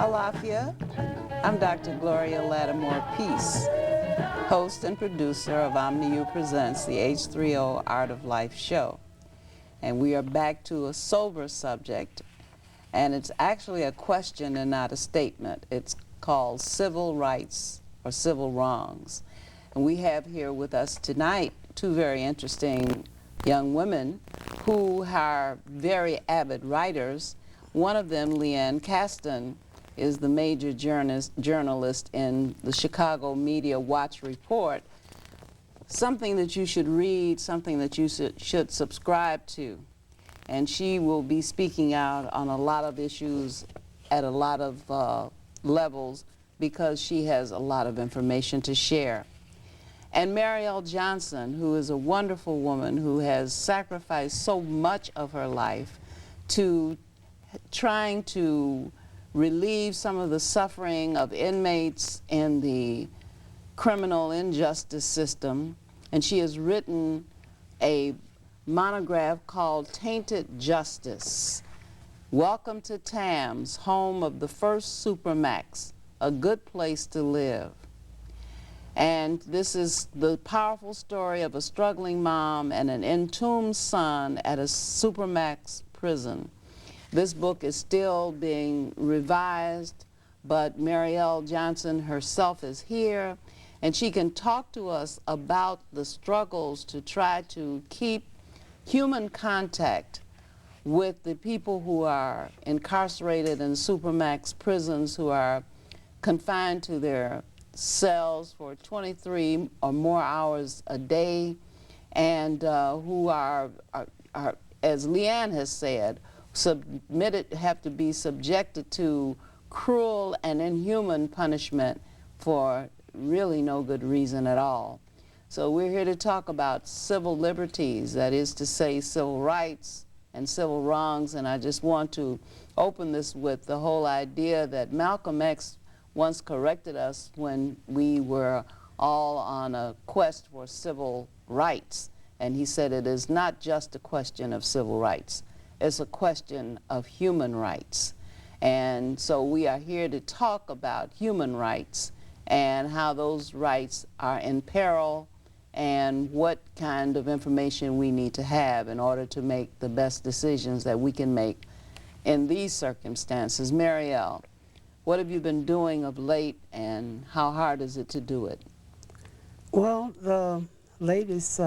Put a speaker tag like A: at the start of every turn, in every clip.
A: Alafia. I'm Dr. Gloria Lattimore Peace, host and producer of OmniU Presents the H30 Art of Life show. And we are back to a sober subject, and it's actually a question and not a statement. It's called civil rights or civil wrongs. And we have here with us tonight two very interesting young women who are very avid writers. One of them, Leanne Caston, is the major journalist in the Chicago Media Watch Report. Something that you should read, something that you should subscribe to. And she will be speaking out on a lot of issues at a lot of levels because she has a lot of information to share. And Marielle Johnson, who is a wonderful woman who has sacrificed so much of her life to trying to relieve some of the suffering of inmates in the criminal injustice system. And she has written a monograph called Tainted Justice. Welcome to TAMS, home of the first Supermax, a good place to live. And this is the powerful story of a struggling mom and an entombed son at a Supermax prison. This book is still being revised, but Marielle Johnson herself is here, and she can talk to us about the struggles to try to keep human contact with the people who are incarcerated in Supermax prisons, who are confined to their cells for 23 or more hours a day, and who are, as Leanne has said, have to be subjected to cruel and inhuman punishment for really no good reason at all. So we're here to talk about civil liberties, that is to say civil rights and civil wrongs, and I just want to open this with the whole idea that Malcolm X once corrected us when we were all on a quest for civil rights, and he said it is not just a question of civil rights. It's a question of human rights. And so we are here to talk about human rights and how those rights are in peril and what kind of information we need to have in order to make the best decisions that we can make in these circumstances. Marielle, what have you been doing of late, and how hard is it to do it?
B: Well, the latest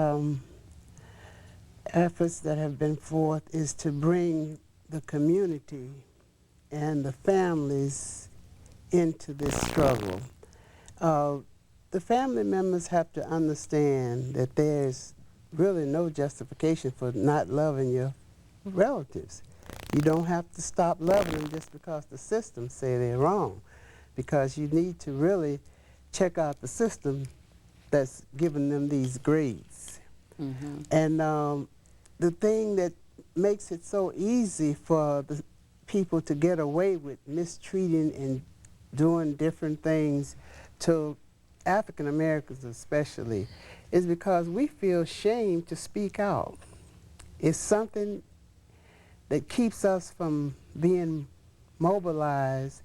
B: efforts that have been forth is to bring the community and the families into this struggle. The family members have to understand that there's really no justification for not loving your relatives. You don't have to stop loving them just because the system say they're wrong, because you need to really check out the system that's giving them these grades. Mm-hmm. And the thing that makes it so easy for the people to get away with mistreating and doing different things to African Americans especially is because we feel shame to speak out. It's something that keeps us from being mobilized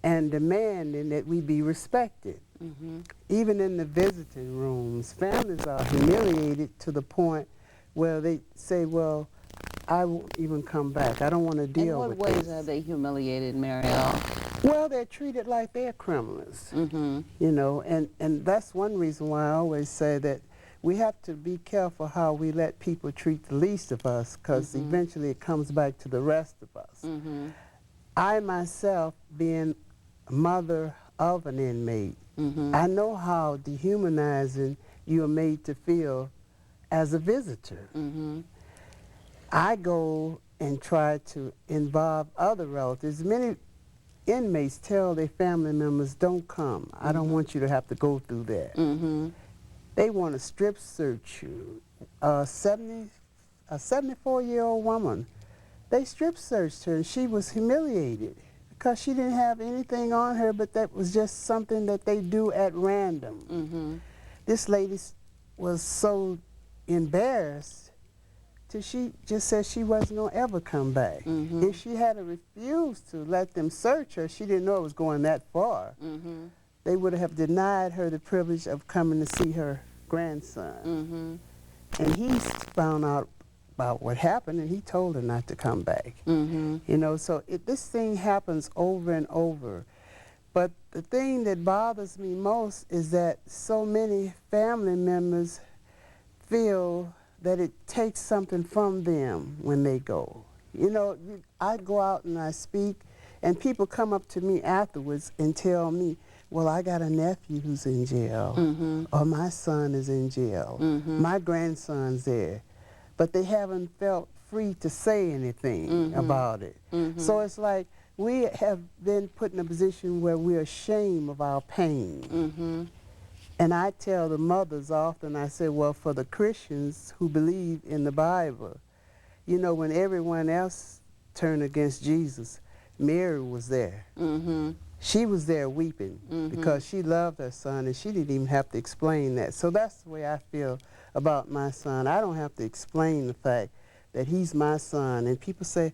B: and demanding that we be respected. Mm-hmm. Even in the visiting rooms, families are humiliated to the point where they say, well, I won't even come back. I don't want to deal with this.
A: In what ways are they humiliated, Marielle?
B: Well, they're treated like they're criminals, mm-hmm. You know, and that's one reason why I always say that we have to be careful how we let people treat the least of us, because mm-hmm. eventually it comes back to the rest of us. Mm-hmm. I myself, being a mother of an inmate, mm-hmm. I know how dehumanizing you are made to feel as a visitor. Mm-hmm. I go and try to involve other relatives. Many inmates tell their family members, don't come. Mm-hmm. I don't want you to have to go through that. Mm-hmm. They want to strip search you. A 74-year-old woman, they strip searched her, and she was humiliated because she didn't have anything on her, but that was just something that they do at random. Mm-hmm. This lady was so embarrassed till she just said she wasn't going to ever come back. If she had refused to let them search her, she didn't know it was going that far. They would have denied her the privilege of coming to see her grandson. And he found out about what happened, and he told her not to come back. You know, so this thing happens over and over. But the thing that bothers me most is that so many family members feel that it takes something from them when they go. You know, I go out and I speak, and people come up to me afterwards and tell me, well, I got a nephew who's in jail, or my son is in jail, my grandson's there. But they haven't felt free to say anything about it. So it's like we have been put in a position where we're ashamed of our pain. And I tell the mothers often, I say, well, for the Christians who believe in the Bible, you know, when everyone else turned against Jesus, Mary was there. She was there weeping because she loved her son, and she didn't even have to explain that. So that's the way I feel about my son. I don't have to explain the fact that he's my son. And people say,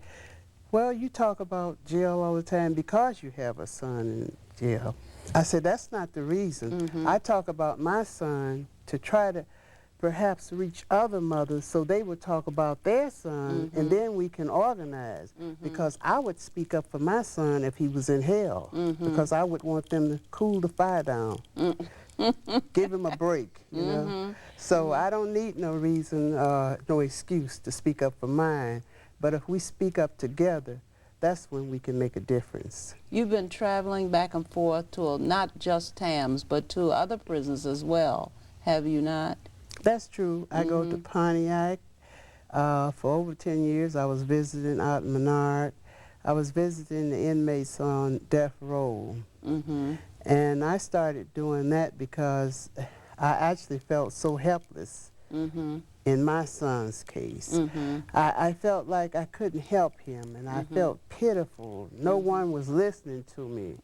B: well, you talk about jail all the time because you have a son in jail. I said, that's not the reason. I talk about my son to try to perhaps reach other mothers so they would talk about their son, and then we can organize. Because I would speak up for my son if he was in hell, because I would want them to cool the fire down. Give him a break, you know. So I don't need no reason, no excuse to speak up for mine. But if we speak up together, that's when we can make a difference.
A: You've been traveling back and forth to not just TAMS, but to other prisons as well, have you not?
B: That's true. I go to Pontiac. For over 10 years, I was visiting out in Menard. I was visiting the inmates on death row. And I started doing that because I actually felt so helpless in my son's case. I felt like I couldn't help him, and I felt pitiful. No one was listening to me.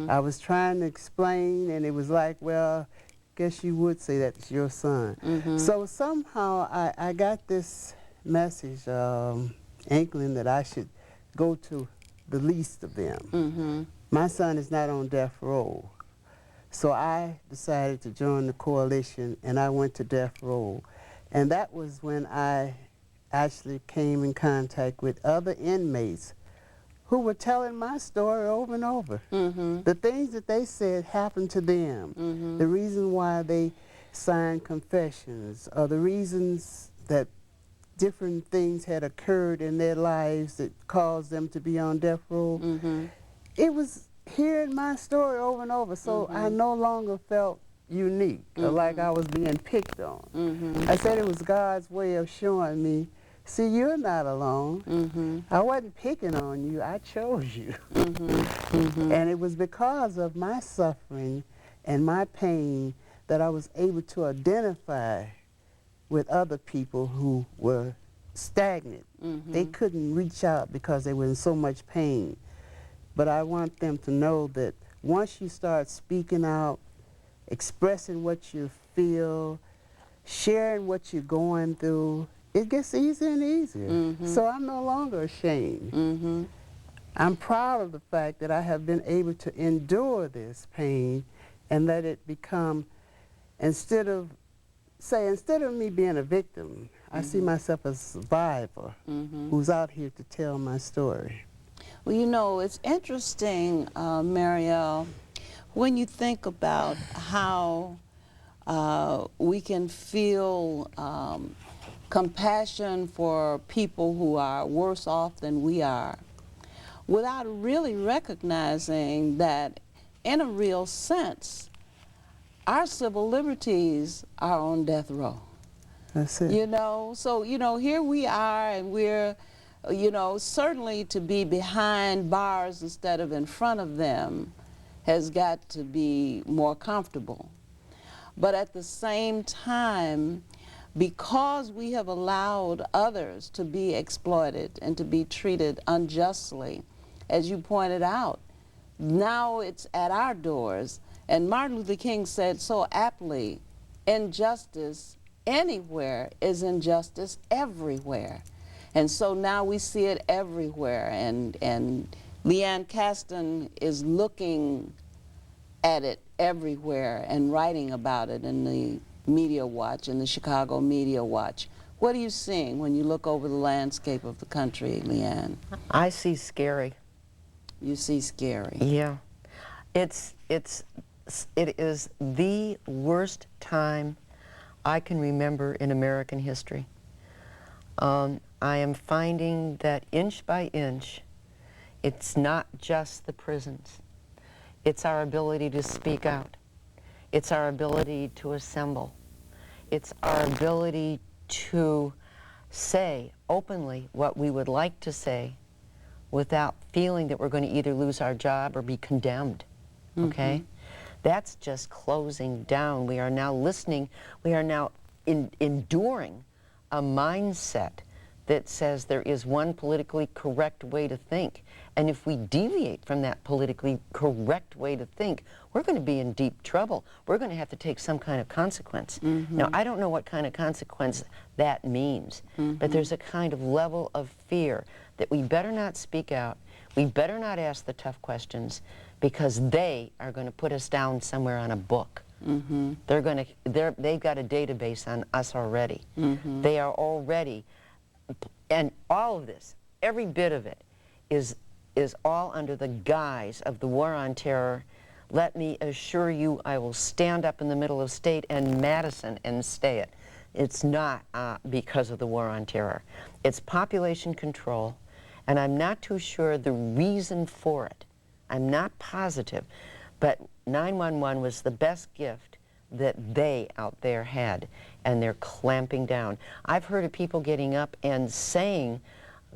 B: I was trying to explain, and it was like, well, guess you would say that's your son. So somehow I got this message, inkling that I should go to the least of them. My son is not on death row. So I decided to join the coalition, and I went to death row. And that was when I actually came in contact with other inmates who were telling my story over and over. The things that they said happened to them, the reason why they signed confessions, or the reasons that different things had occurred in their lives that caused them to be on death row. It was hearing my story over and over, so I no longer felt unique, or like I was being picked on. I said it was God's way of showing me, see, you're not alone. I wasn't picking on you, I chose you. And it was because of my suffering and my pain that I was able to identify with other people who were stagnant. They couldn't reach out because they were in so much pain. But I want them to know that once you start speaking out, expressing what you feel, sharing what you're going through, it gets easier and easier. So I'm no longer ashamed. I'm proud of the fact that I have been able to endure this pain and let it become, instead of me being a victim, I see myself as a survivor who's out here to tell my story.
A: Well, you know, it's interesting, Marielle, when you think about how we can feel compassion for people who are worse off than we are, without really recognizing that, in a real sense, our civil liberties are on death row.
B: That's it.
A: You know, so, you know, here we are, and we're, you know, certainly to be behind bars instead of in front of them has got to be more comfortable. But at the same time, because we have allowed others to be exploited and to be treated unjustly, as you pointed out, now it's at our doors. And Martin Luther King said so aptly, injustice anywhere is injustice everywhere. And so now we see it everywhere, and Leanne Caston is looking at it everywhere and writing about it in the Media Watch, in the Chicago Media Watch. What are you seeing when you look over the landscape of the country, Leanne?
C: I see scary.
A: You see scary.
C: Yeah. It is the worst time I can remember in American history. I am finding that inch by inch, it's not just the prisons. It's our ability to speak out. It's our ability to assemble. It's our ability to say openly what we would like to say without feeling that we're going to either lose our job or be condemned, okay? That's just closing down. We are now listening, we are now enduring a mindset that says there is one politically correct way to think. And if we deviate from that politically correct way to think, we're going to be in deep trouble. We're going to have to take some kind of consequence. Now, I don't know what kind of consequence that means, but there's a kind of level of fear that we better not speak out, we better not ask the tough questions, because they are going to put us down somewhere on a book. They've got a database on us already. They are already, and all of this, every bit of it, is all under the guise of the war on terror. Let me assure you, I will stand up in the middle of State and Madison and say it. It's not because of the war on terror. It's population control, and I'm not too sure the reason for it. I'm not positive, but 911 was the best gift that they out there had, and they're clamping down. I've heard of people getting up and saying,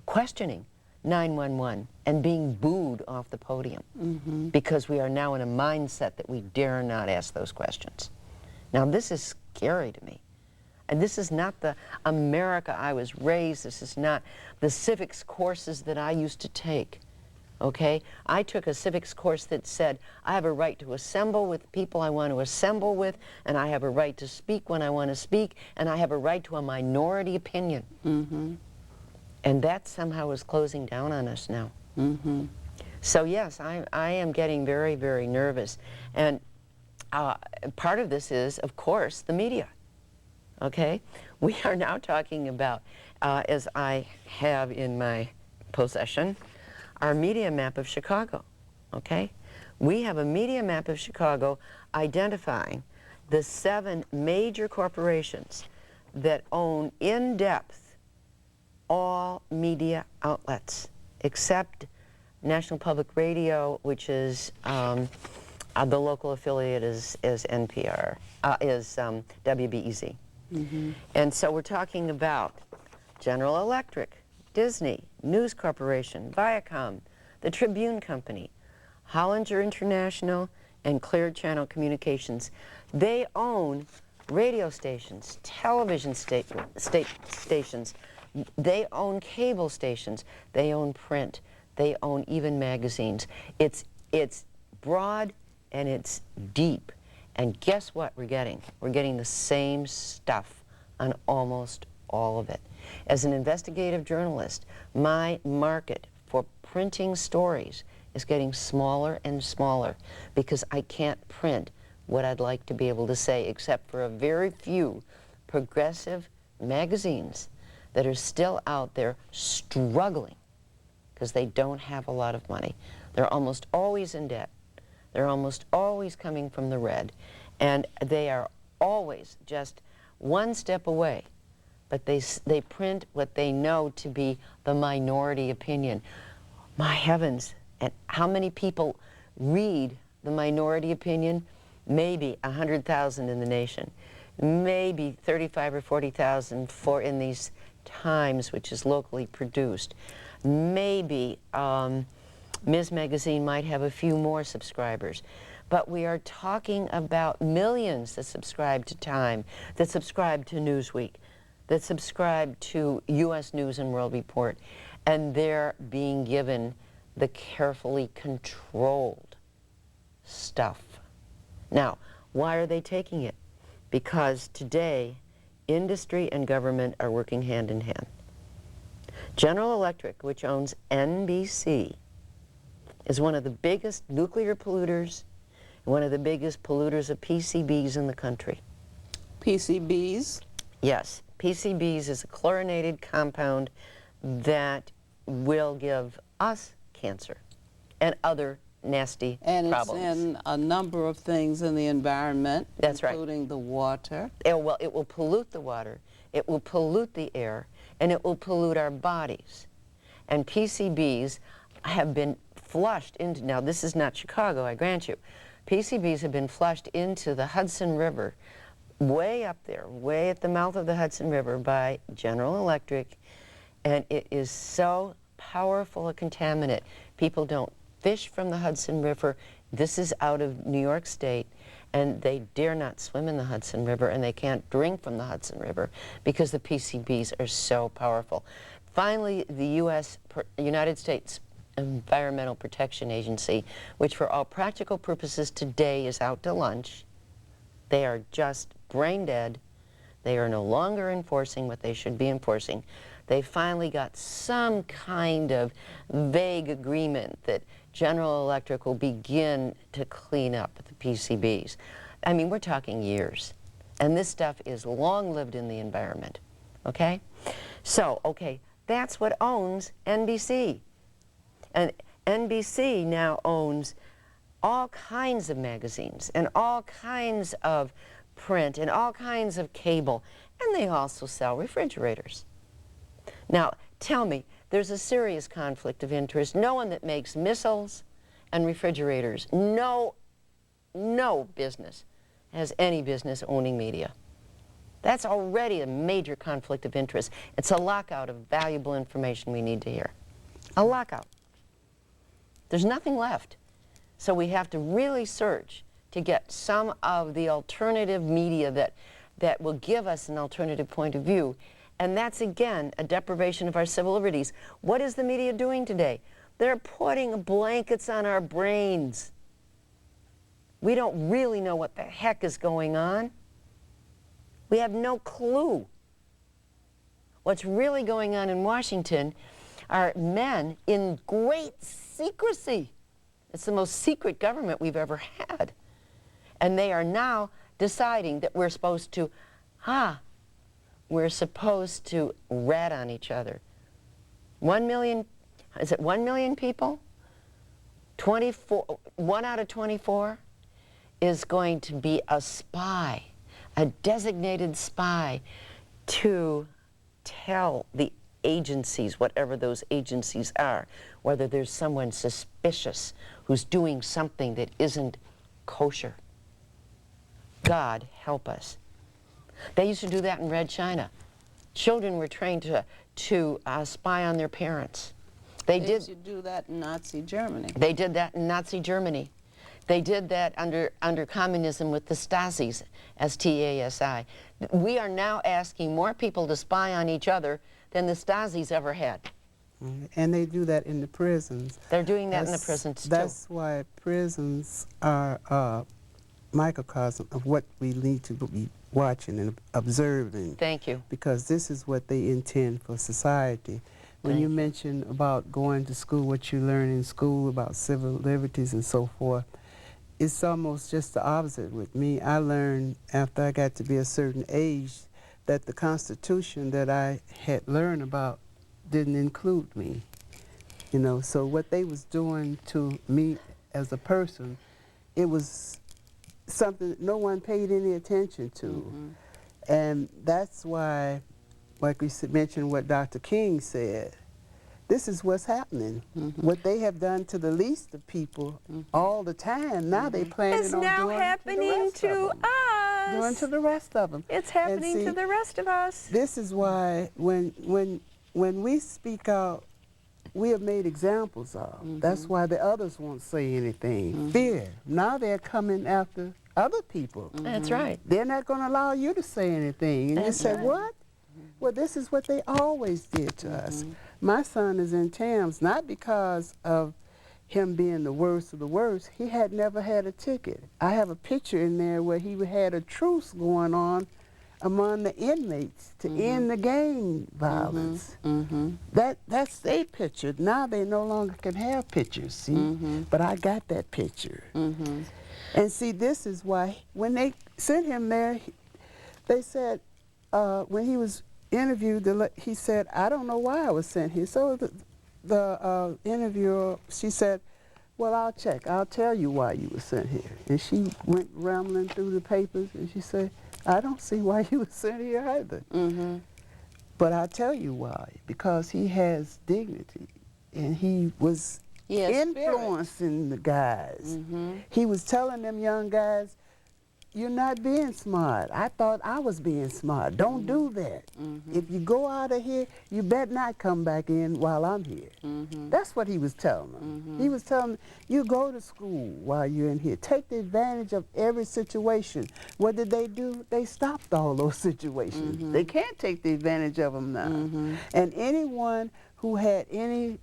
C: questioning 911 and being booed off the podium because we are now in a mindset that we dare not ask those questions. Now, this is scary to me. And this is not the America I was raised. This is not the civics courses that I used to take. Okay? I took a civics course that said I have a right to assemble with people I want to assemble with, and I have a right to speak when I want to speak, and I have a right to a minority opinion. And that somehow is closing down on us now. So yes, I am getting very, very nervous. And part of this is, of course, the media. Okay? We are now talking about, as I have in my possession, our media map of Chicago, okay? We have a media map of Chicago identifying the 7 major corporations that own in depth all media outlets, except National Public Radio, which is the local affiliate is NPR, is WBEZ. And so we're talking about General Electric, Disney, News Corporation, Viacom, the Tribune Company, Hollinger International, and Clear Channel Communications. They own radio stations, television stations, they own cable stations, they own print, they own even magazines. It's broad and it's deep. And guess what we're getting? We're getting the same stuff on almost all of it. As an investigative journalist, my market for printing stories is getting smaller and smaller because I can't print what I'd like to be able to say, except for a very few progressive magazines that are still out there struggling because they don't have a lot of money. They're almost always in debt. They're almost always coming from the red, and they are always just one step away. But they print what they know to be the minority opinion. My heavens, and how many people read the minority opinion? Maybe 100,000 in the nation. Maybe 35 or 40,000 in these Times, which is locally produced. Maybe Ms. Magazine might have a few more subscribers. But we are talking about millions that subscribe to Time, that subscribe to Newsweek, that subscribe to U.S. News and World Report, and they're being given the carefully controlled stuff. Now, why are they taking it? Because today, industry and government are working hand in hand. General Electric, which owns NBC, is one of the biggest nuclear polluters, one of the biggest polluters of PCBs in the country.
A: PCBs?
C: Yes, PCBs is a chlorinated compound that will give us cancer and other nasty problems.
A: And it's in a number of things in the environment,
C: That's right.
A: including the water.
C: Well, it will pollute the water, it will pollute the air, and it will pollute our bodies. And PCBs have been flushed into, now this is not Chicago, I grant you, PCBs have been flushed into the Hudson River, way up there, way at the mouth of the Hudson River by General Electric, and it is so powerful a contaminant. People don't fish from the Hudson River. This is out of New York State, and they dare not swim in the Hudson River, and they can't drink from the Hudson River because the PCBs are so powerful. Finally, the United States Environmental Protection Agency, which for all practical purposes today is out to lunch, they are just brain dead. They are no longer enforcing what they should be enforcing. They finally got some kind of vague agreement that General Electric will begin to clean up the PCBs. I mean, we're talking years. And this stuff is long-lived in the environment, okay? So, okay, that's what owns NBC. And NBC now owns all kinds of magazines and all kinds of print and all kinds of cable, and they also sell refrigerators. Now, tell me, there's a serious conflict of interest. No one that makes missiles and refrigerators, no business has any business owning media. That's already a major conflict of interest. It's a lockout of valuable information we need to hear. A lockout. There's nothing left. So we have to really search to get some of the alternative media that will give us an alternative point of view. And that's, again, a deprivation of our civil liberties. What is the media doing today? They're putting blankets on our brains. We don't really know what the heck is going on. We have no clue. What's really going on in Washington are men in great secrecy. It's the most secret government we've ever had. And they are now deciding that we're supposed to, we're supposed to rat on each other. 1 million, is it 1 million people? 1 out of 24 is going to be a spy, a designated spy to tell the agencies, whatever those agencies are, whether there's someone suspicious who's doing something that isn't kosher. God help us. They used to do that in Red China. Children were trained to spy on their parents.
A: They used to do that in Nazi Germany.
C: They did that in Nazi Germany. They did that under communism with the Stasis, S-T-A-S-I. We are now asking more people to spy on each other than the Stasis ever had.
B: And they do that in the prisons.
C: They're doing that in the prisons, too.
B: That's why prisons are a microcosm of what we need to be watching and observing.
C: Thank you.
B: Because this is what they intend for society. When you mention about going to school, what you learn in school about civil liberties and so forth, it's almost just the opposite with me. I learned after I got to be a certain age that the Constitution that I had learned about didn't include me. You know, so what they was doing to me as a person, it was something no one paid any attention to.
A: Mm-hmm.
B: And that's why, like we mentioned what Dr. King said, this is what's happening. Mm-hmm. What they have done to the least of people all the time, now they planning
D: It's
B: on
D: now
B: doing
D: happening to us.
B: Doing to the rest of them.
D: It's happening to the rest of us.
B: This is why when we speak out, we have made examples of. That's why the others won't say anything. Fear. Now they're coming after other people.
C: That's right.
B: They're not going to allow you to say anything. And you say, what? Well, this is what they always did to us. My son is in TAMS, not because of him being the worst of the worst. He had never had a ticket. I have a picture in there where he had a truce going on among the inmates to end the gang violence. That's their picture. Now they no longer can have pictures, see? But I got that picture. And see, this is why when they sent him there, they said, when he was interviewed, he said, I don't know why I was sent here. So the interviewer, she said, well, I'll check. I'll tell you why you were sent here. And she went rambling through the papers, and she said, I don't see why you were sent here either. But I'll tell you why. Because he has dignity, and he was influencing the guys. He was telling them young guys, you're not being smart. I thought I was being smart. Don't do that. If you go out of here, you better not come back in while I'm here. That's what he was telling them. He was telling them, you go to school while you're in here. Take the advantage of every situation. What did they do? They stopped all those situations. They can't take the advantage of them now. And anyone who had any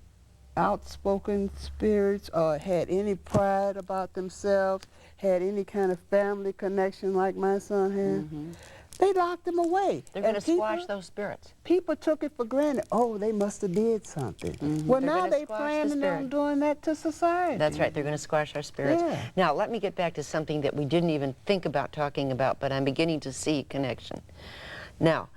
B: outspoken spirits or had any pride about themselves, had any kind of family connection like my son had, they locked him away.
C: They're going to squash those spirits.
B: People took it for granted. Oh, they must have did something. Well, now they're planning on doing that to society.
C: That's right. They're going to squash our spirits. Now, let me get back to something that we didn't even think about talking about, but I'm beginning to see connection. Now,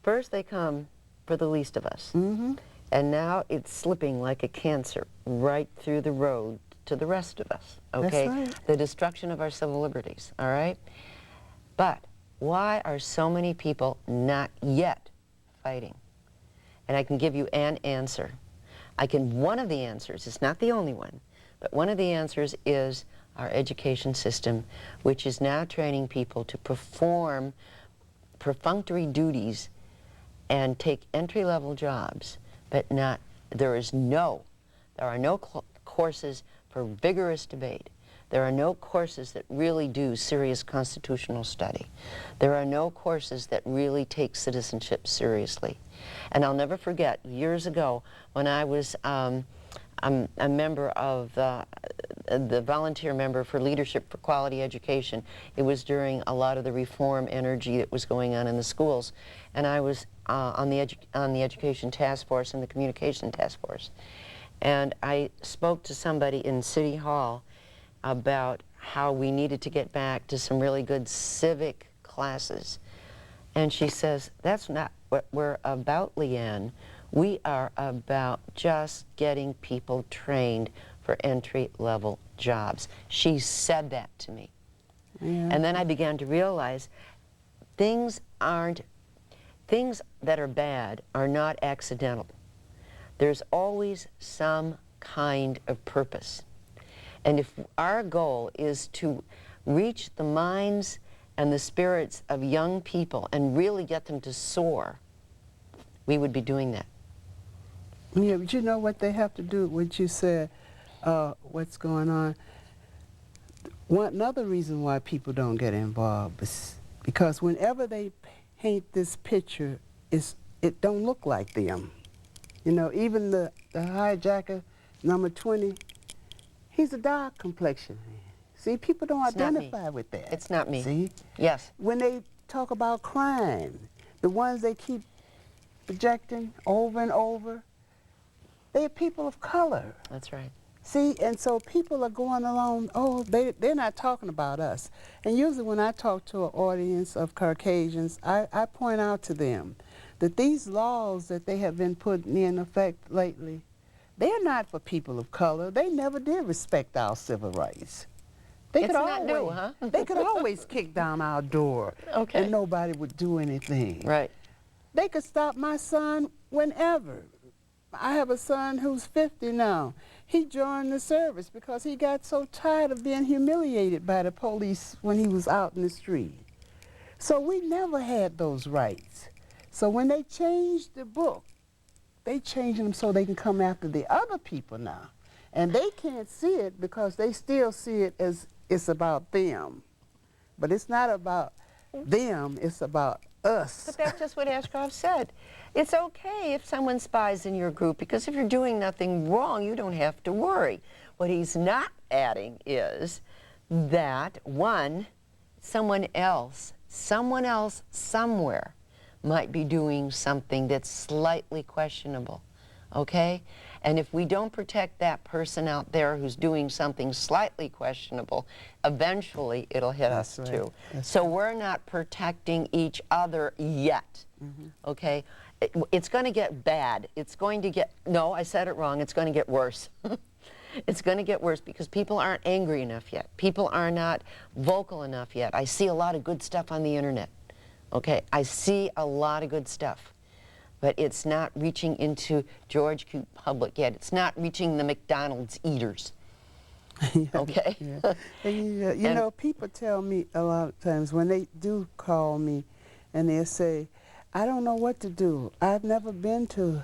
C: first they come for the least of us. And now it's slipping like a cancer right through the road to the rest of us, okay?
B: That's right.
C: The destruction of our civil liberties, all right? But why are so many people not yet fighting? And I can give you an answer. One of the answers, it's not the only one, but one of the answers is our education system, which is now training people to perform perfunctory duties and take entry-level jobs, but there are no courses for vigorous debate. There are no courses that really do serious constitutional study. There are no courses that really take citizenship seriously. And I'll never forget, years ago, when I was a member of the volunteer member for Leadership for Quality Education. It was during a lot of the reform energy that was going on in the schools. And I was on the education task force and the communication task force. And I spoke to somebody in City Hall about how we needed to get back to some really good civic classes. And she says, that's not what we're about, Leanne. We are about just getting people trained for entry-level jobs. She said that to me. And then I began to realize things that are bad are not accidental. There's always some kind of purpose. And if our goal is to reach the minds and the spirits of young people and really get them to soar, we would be doing that.
B: Yeah, but you know what they have to do, what you said, what's going on. Another reason why people don't get involved is because whenever they paint this picture, it don't look like them. You know, even the hijacker, number 20, he's a dark complexion. See, people don't identify with that.
C: It's not me.
B: See?
C: Yes.
B: When they talk about crime, the ones they keep projecting over and over, they're people of color.
C: That's right.
B: See, and so people are going along, oh, they're not talking about us. And usually when I talk to an audience of Caucasians, I point out to them that these laws that they have been putting in effect lately, they're not for people of color. They never did respect our civil rights. They could always,
C: new, huh?
B: They could always kick down our door, and nobody would do anything.
C: Right.
B: They could stop my son whenever. I have a son who's 50 now. He joined the service because he got so tired of being humiliated by the police when he was out in the street. So we never had those rights. So when they changed the book, they changed them so they can come after the other people now. And they can't see it because they still see it as it's about them. But it's not about them, it's about us.
C: But that's just what Ashcroft said. It's okay if someone spies in your group, because if you're doing nothing wrong, you don't have to worry. What he's not adding is that, one, someone else someone else somewhere might be doing something that's slightly questionable, okay? And if we don't protect that person out there who's doing something slightly questionable, eventually it'll hit us too. So we're not protecting each other yet, okay? It's going to get bad. It's going to get, no, I said it wrong, it's going to get worse. It's going to get worse because people aren't angry enough yet. People are not vocal enough yet. I see a lot of good stuff on the internet, okay? I see a lot of good stuff, but it's not reaching into George Cute public yet. It's not reaching the McDonald's eaters, okay?
B: You know, people tell me a lot of times when they do call me and they'll say, I don't know what to do. I've never been to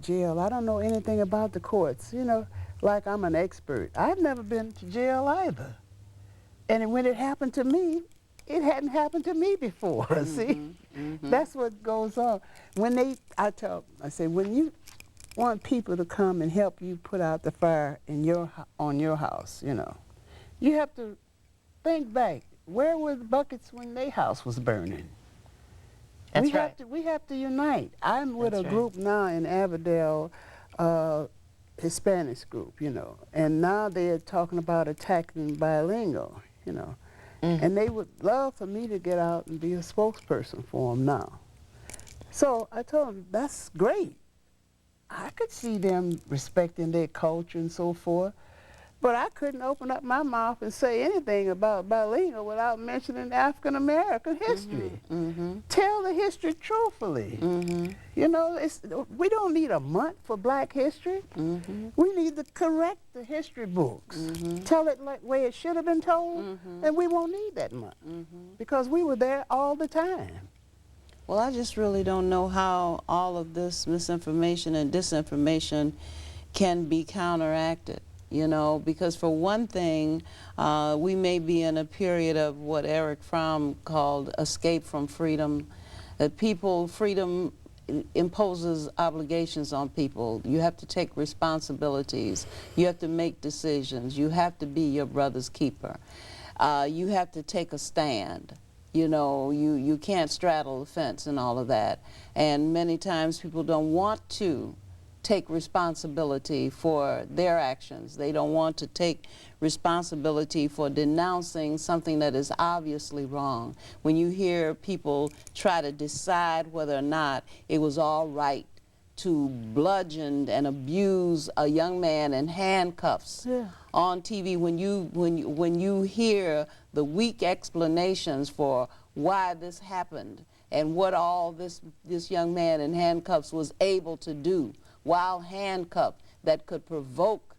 B: jail. I don't know anything about the courts, you know, like I'm an expert. I've never been to jail either. And when it happened to me, it hadn't happened to me before, see? That's what goes on. When I say, when you want people to come and help you put out the fire in on your house, you know, you have to think back. Where were the buckets when their house was burning?
C: That's
B: we
C: right.
B: We have to unite. I'm with
C: That's
B: a group now in Avondale, Hispanics group, you know, and now they're talking about attacking bilingual, you know, and they would love for me to get out and be a spokesperson for them now. So I told them, that's great. I could see them respecting their culture and so forth, but I couldn't open up my mouth and say anything about bilingual without mentioning African-American history. Tell the history truthfully. You know, we don't need a month for Black history. We need to correct the history books. Tell it like way it should have been told, and we won't need that month because we were there all the time.
A: Well, I just really don't know how all of this misinformation and disinformation can be counteracted. You know, because for one thing, we may be in a period of what Eric Fromm called escape from freedom. Freedom imposes obligations on people. You have to take responsibilities. You have to make decisions. You have to be your brother's keeper. You have to take a stand. You know, you can't straddle the fence and all of that. And many times people don't want to take responsibility for their actions. They don't want to take responsibility for denouncing something that is obviously wrong. When you hear people try to decide whether or not it was all right to bludgeon and abuse a young man in handcuffs on TV, when you hear the weak explanations for why this happened and what all this young man in handcuffs was able to do while handcuffed, that could provoke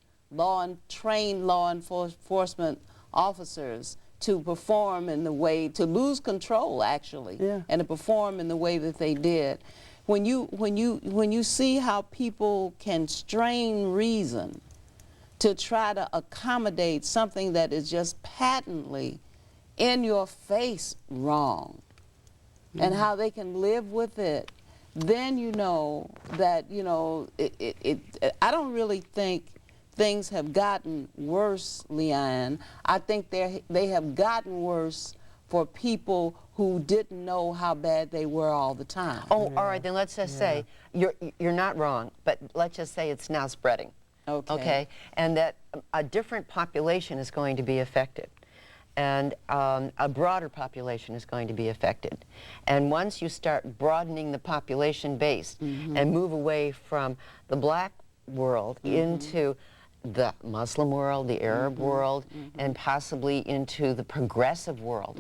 A: trained law enforcement officers to perform in the way, to lose control actually, and to perform in the way that they did. When you see how people can strain reason to try to accommodate something that is just patently in your face wrong, and how they can live with it, then you know that, you know, I don't really think things have gotten worse, Leanne. I think they have gotten worse for people who didn't know how bad they were all the time.
C: Oh, all right, then let's just say, you're not wrong, but let's just say it's now spreading. Okay? And that a different population is going to be affected. And a broader population is going to be affected. And once you start broadening the population base and move away from the Black world into the Muslim world, the Arab world, and possibly into the progressive world.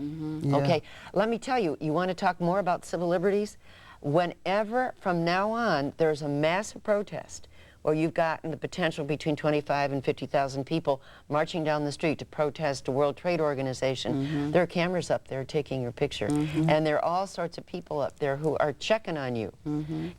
C: Okay, let me tell you, you want to talk more about civil liberties? Whenever from now on there's a massive protest, or you've gotten the potential between 25 and 50,000 people marching down the street to protest the World Trade Organization. There are cameras up there taking your picture. And there are all sorts of people up there who are checking on you.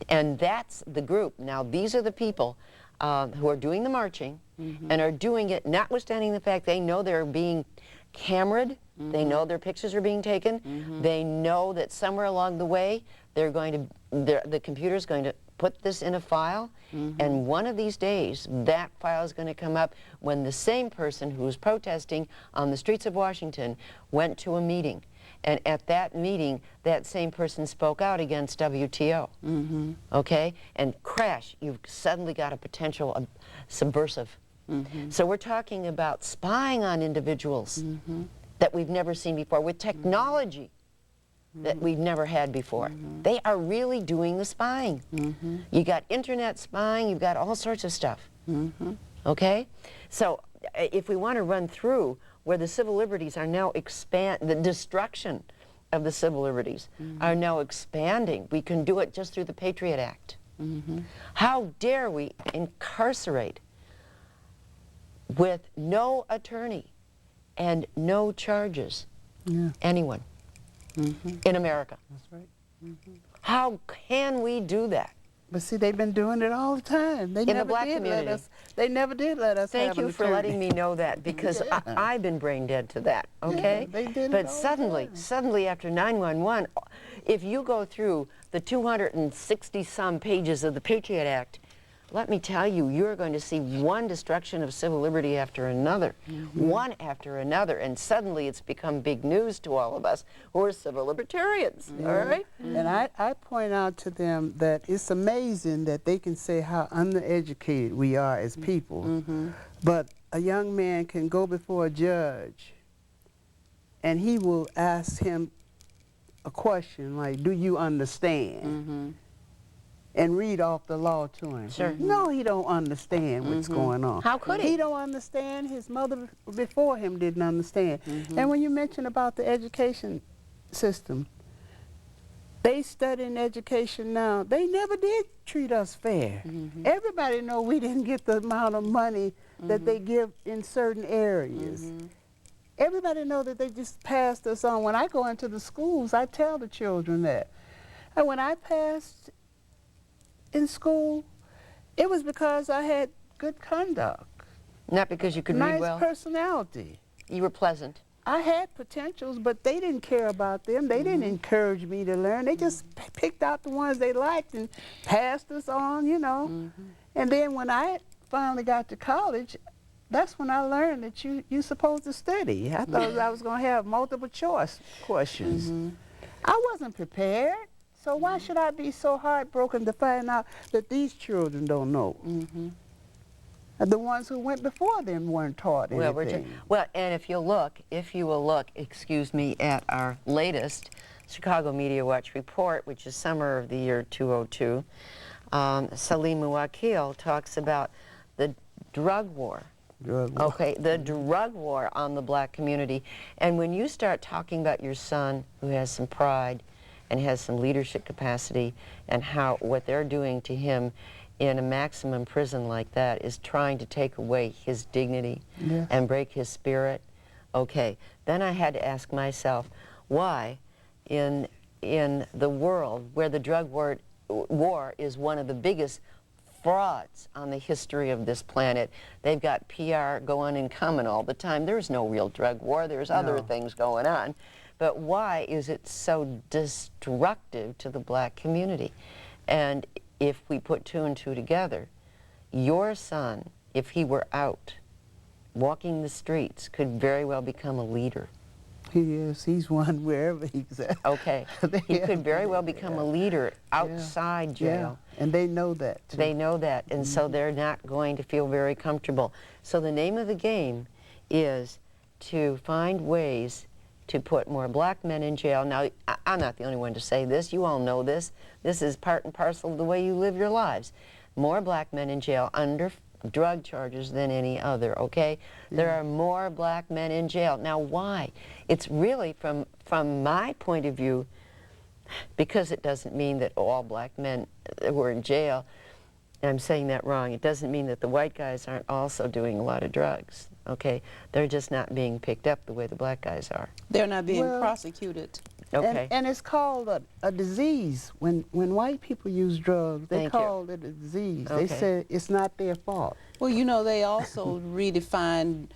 C: And that's the group. Now, these are the people who are doing the marching and are doing it notwithstanding the fact they know they're being cameraed, they know their pictures are being taken, they know that somewhere along the way the computer's going to put this in a file, and one of these days that file is going to come up when the same person who was protesting on the streets of Washington went to a meeting. And at that meeting, that same person spoke out against WTO. Okay? And crash, you've suddenly got a potential subversive. So we're talking about spying on individuals that we've never seen before with technology that we've never had before. They are really doing the spying. You got internet spying, you've got all sorts of stuff. Okay? So if we want to run through where the civil liberties are now the destruction of the civil liberties are now expanding, we can do it just through the Patriot Act. How dare we incarcerate with no attorney and no charges anyone in America?
B: That's right.
C: How can we do that?
B: But see, they've been doing it all the time. They
C: In the
B: never
C: black
B: did
C: community.
B: let us. They never did let us.
C: Thank
B: have an
C: you for
B: attorney.
C: letting me know that, because I've been brain dead to that, okay?
B: they did it
C: But
B: all the
C: suddenly,
B: time.
C: suddenly after 9/11, if you go through the 260-some pages of the Patriot Act, let me tell you, you're going to see one destruction of civil liberty after another, one after another, and suddenly it's become big news to all of us who are civil libertarians, all right?
B: And I point out to them that it's amazing that they can say how undereducated we are as people, but a young man can go before a judge and he will ask him a question like, do you understand? And read off the law to him.
C: Sure.
B: No, he don't understand what's going on.
C: How could he?
B: He don't understand. His mother before him didn't understand. And when you mention about the education system, they study in education now. They never did treat us fair. Everybody know we didn't get the amount of money that they give in certain areas. Everybody know that they just passed us on. When I go into the schools, I tell the children that. And when I passed in school, it was because I had good conduct,
C: Not because you could read
B: nice
C: well.
B: personality.
C: You were pleasant.
B: I had potentials, but they didn't care about them. They didn't encourage me to learn. They just picked out the ones they liked and passed us on, you know. And then when I finally got to college, that's when I learned that you're supposed to study. I thought I was going to have multiple choice questions. I wasn't prepared. So why should I be so heartbroken to find out that these children don't know? The ones who went before them weren't taught anything.
C: Well, and if you will look, excuse me, at our latest Chicago Media Watch report, which is summer of the year 2002, Salim Muwakil talks about the drug war. Okay, the drug war on the black community. And when you start talking about your son who has some pride and has some leadership capacity, and what they're doing to him in a maximum prison like that is trying to take away his dignity and break his spirit. Okay, then I had to ask myself, why in the world where the drug war is one of the biggest frauds on the history of this planet, they've got PR going and coming all the time. There's no real drug war. There's other things going on. But why is it so destructive to the black community? And if we put two and two together, your son, if he were out walking the streets, could very well become a leader.
B: He is. He's one wherever he's at.
C: Okay. He could very well become a leader outside jail.
B: And they know that, too.
C: They know that, and so they're not going to feel very comfortable. So the name of the game is to find ways to put more black men in jail. Now, I'm not the only one to say this. You all know this. This is part and parcel of the way you live your lives. More black men in jail under drug charges than any other, okay? There are more black men in jail. Now, why? It's really, from my point of view, because it doesn't mean that all black men who are in jail, and I'm saying that wrong, it doesn't mean that the white guys aren't also doing a lot of drugs, okay? They're just not being picked up the way the black guys are.
A: They're not being prosecuted.
C: Okay.
B: And it's called a disease. When white people use drugs, they call it a disease.
C: Okay.
B: They say it's not their fault.
A: Well, you know, they also redefined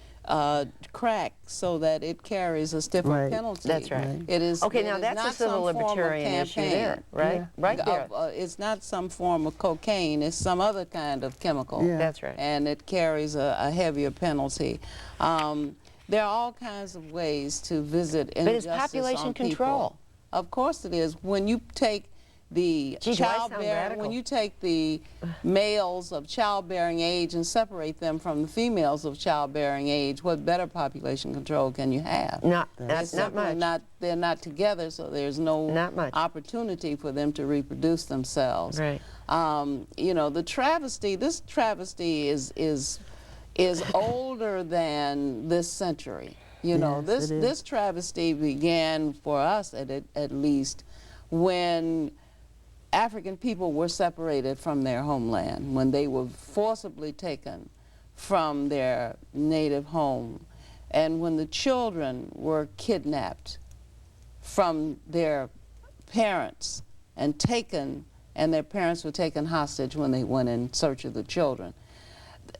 A: crack so that it carries a stiffer penalty.
C: That's right.
A: It is.
C: Okay,
A: it
C: now
A: is
C: that's
A: not
C: a civil
A: some form of
C: libertarian issue
A: campaign.
C: there, right? Right there.
A: It's not some form of cocaine. It's some other kind of chemical.
B: Yeah.
C: That's right.
A: And it carries a heavier penalty. there are all kinds of ways to visit
C: But it's
A: injustice
C: population
A: on
C: control.
A: people. Of course it is. When you take the
C: Gee, do I sound
A: childbearing,
C: radical?
A: when you take the males of childbearing age and separate them from the females of childbearing age, what better population control can you have?
C: Not
A: It's
C: not
A: simply
C: much.
A: they're not together, so there's no
C: Not much.
A: opportunity for them to reproduce themselves.
C: Right.
A: You know, the travesty, this travesty is older than this century. You know,
B: Yes, it is.
A: this travesty began for us at least when African people were separated from their homeland, when they were forcibly taken from their native home, and when the children were kidnapped from their parents and taken, and their parents were taken hostage when they went in search of the children.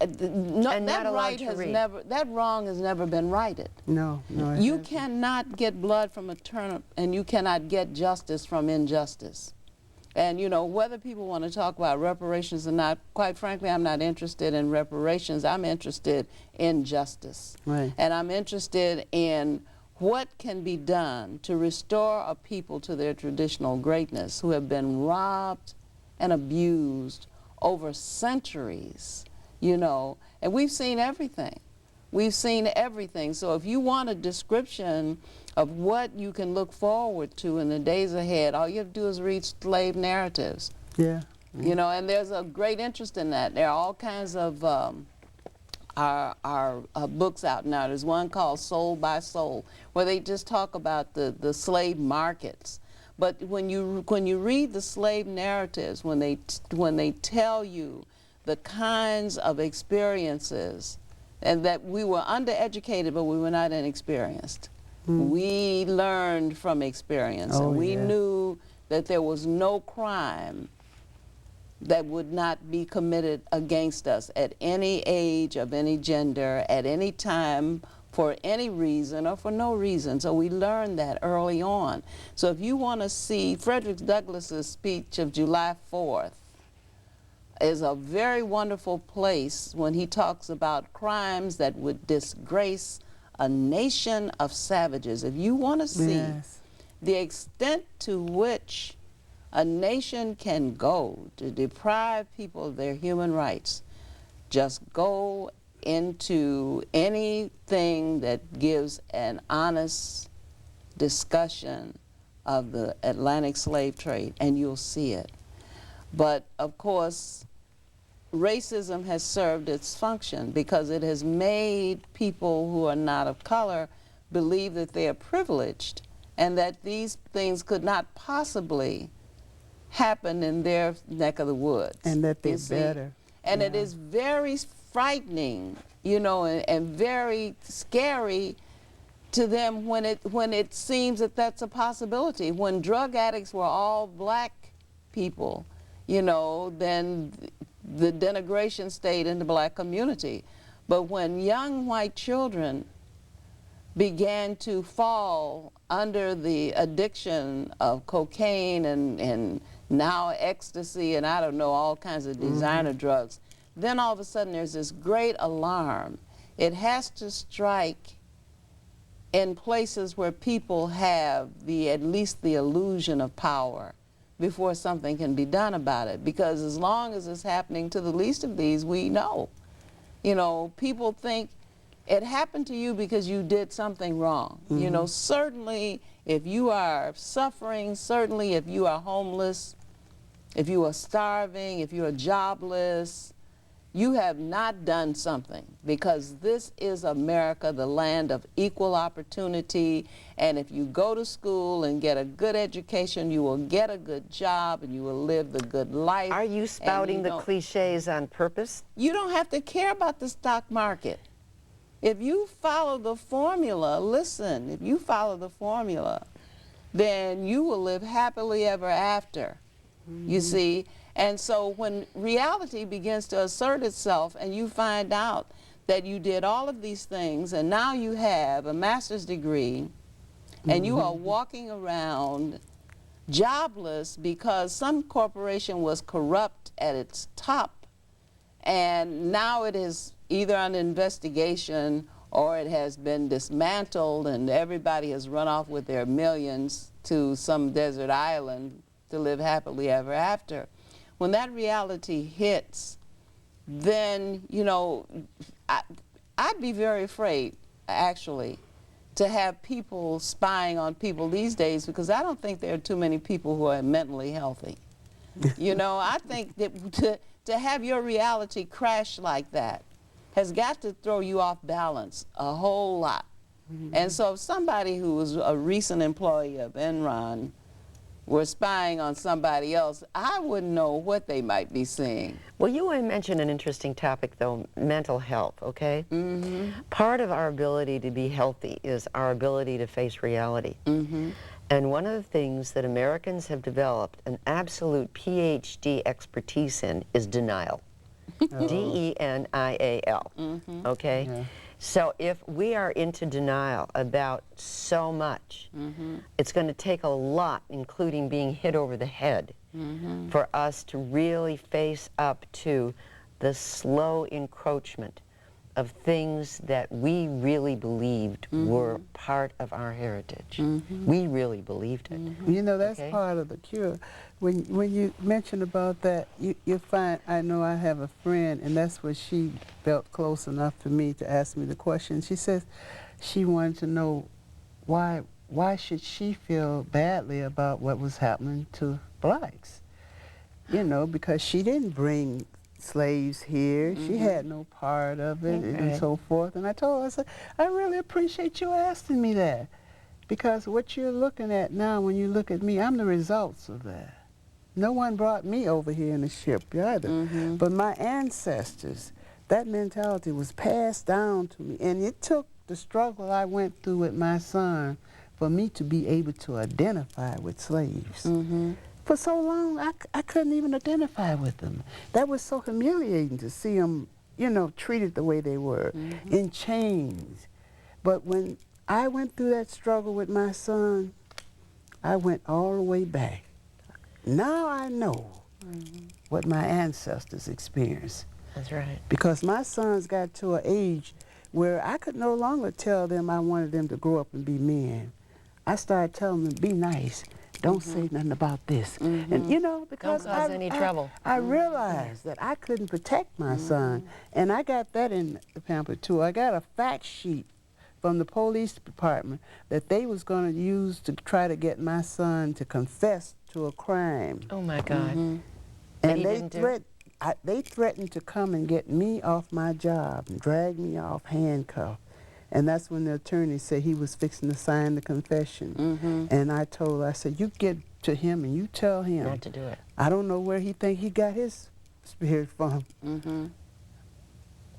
A: No,
C: And
A: that
C: not allowed
A: right
C: to
A: has
C: read.
A: never, that wrong has never been righted.
B: No, no. it
A: You
B: hasn't.
A: cannot get blood from a turnip, and you cannot get justice from injustice. And you know, whether people want to talk about reparations or not, quite frankly, I'm not interested in reparations. I'm interested in justice.
B: Right.
A: And I'm interested in what can be done to restore a people to their traditional greatness who have been robbed and abused over centuries, you know. And we've seen everything. We've seen everything. So if you want a description of what you can look forward to in the days ahead, all you have to do is read slave narratives.
B: Yeah.
A: You know, and there's a great interest in that. There are all kinds of our books out now. There's one called Soul by Soul, where they just talk about the slave markets. But when you read the slave narratives, when they tell you the kinds of experiences, and that we were undereducated, but we were not inexperienced. We learned from experience,
B: Oh,
A: and we
B: yeah.
A: knew that there was no crime that would not be committed against us at any age, of any gender, at any time, for any reason or for no reason. So we learned that early on. So if you want to see Frederick Douglass's speech of July 4th, is a very wonderful place when he talks about crimes that would disgrace a nation of savages. If you want to see
B: Yes.
A: the extent to which a nation can go to deprive people of their human rights, just go into anything that gives an honest discussion of the Atlantic slave trade, and you'll see it. But of course, racism has served its function because it has made people who are not of color believe that they are privileged and that these things could not possibly happen in their neck of the woods.
B: And that they're
A: you see?
B: better.
A: And it
B: Yeah.
A: is very frightening, you know, and very scary to them when it seems that that's a possibility. When drug addicts were all black people, you know, then the denigration stayed in the black community. But when young white children began to fall under the addiction of cocaine and now ecstasy and I don't know, all kinds of designer drugs, then all of a sudden there's this great alarm. It has to strike in places where people have at least the illusion of power before something can be done about it. Because as long as it's happening to the least of these, we know. You know, people think it happened to you because you did something wrong. You know, certainly if you are suffering, certainly if you are homeless, if you are starving, if you are jobless, you have not done something, because this is America, the land of equal opportunity, and if you go to school and get a good education, you will get a good job and you will live the good life.
C: Are you spouting the cliches on purpose?
A: You don't have to care about the stock market. If you follow the formula, listen, if you follow the formula, then you will live happily ever after, you see. And so when reality begins to assert itself and you find out that you did all of these things and now you have a master's degree and you are walking around jobless because some corporation was corrupt at its top and now it is either under investigation or it has been dismantled and everybody has run off with their millions to some desert island to live happily ever after. When that reality hits, then, you know, I'd be very afraid, actually, to have people spying on people these days, because I don't think there are too many people who are mentally healthy. You know, I think that to have your reality crash like that has got to throw you off balance a whole lot. And so if somebody who was a recent employee of Enron were spying on somebody else, I wouldn't know what they might be seeing.
C: Well, you mentioned an interesting topic, though, mental health, okay? Part of our ability to be healthy is our ability to face reality. And one of the things that Americans have developed an absolute PhD expertise in is denial. D-E-N-I-A-L, okay?
B: Yeah.
C: So if we are into denial about so much, it's going to take a lot, including being hit over the head, for us to really face up to the slow encroachment of things that we really believed were part of our heritage. We really believed it.
B: You know, that's
C: Okay.
B: part of the cure. When you mention about that, you find, I know I have a friend, and that's what she felt close enough to me to ask me the question. She says she wanted to know why should she feel badly about what was happening to blacks? You know, because she didn't bring slaves here. She had no part of it, and so forth. And I told her, I said, I really appreciate you asking me that, because what you're looking at now, when you look at me, I'm the results of that. No one brought me over here in a ship either, but my ancestors, that mentality was passed down to me, and it took the struggle I went through with my son for me to be able to identify with slaves. For so long, I couldn't even identify with them. That was so humiliating to see them, you know, treated the way they were, in chains. But when I went through that struggle with my son, I went all the way back. Now I know what my ancestors experienced.
C: That's right.
B: Because my sons got to an age where I could no longer tell them I wanted them to grow up and be men. I started telling them, be nice. Don't say nothing about this. And you know, because
C: Don't cause any trouble.
B: I realized that I couldn't protect my son. And I got that in the pamphlet too. I got a fact sheet from the police department that they was going to use to try to get my son to confess to a crime.
C: Oh my God.
B: And
C: he didn't do?
B: They threatened to come and get me off my job and drag me off handcuffed. And that's when the attorney said he was fixing to sign the confession. And I told her, I said, you get to him and you tell him.
C: Not to do it.
B: I don't know where he think he got his spirit from.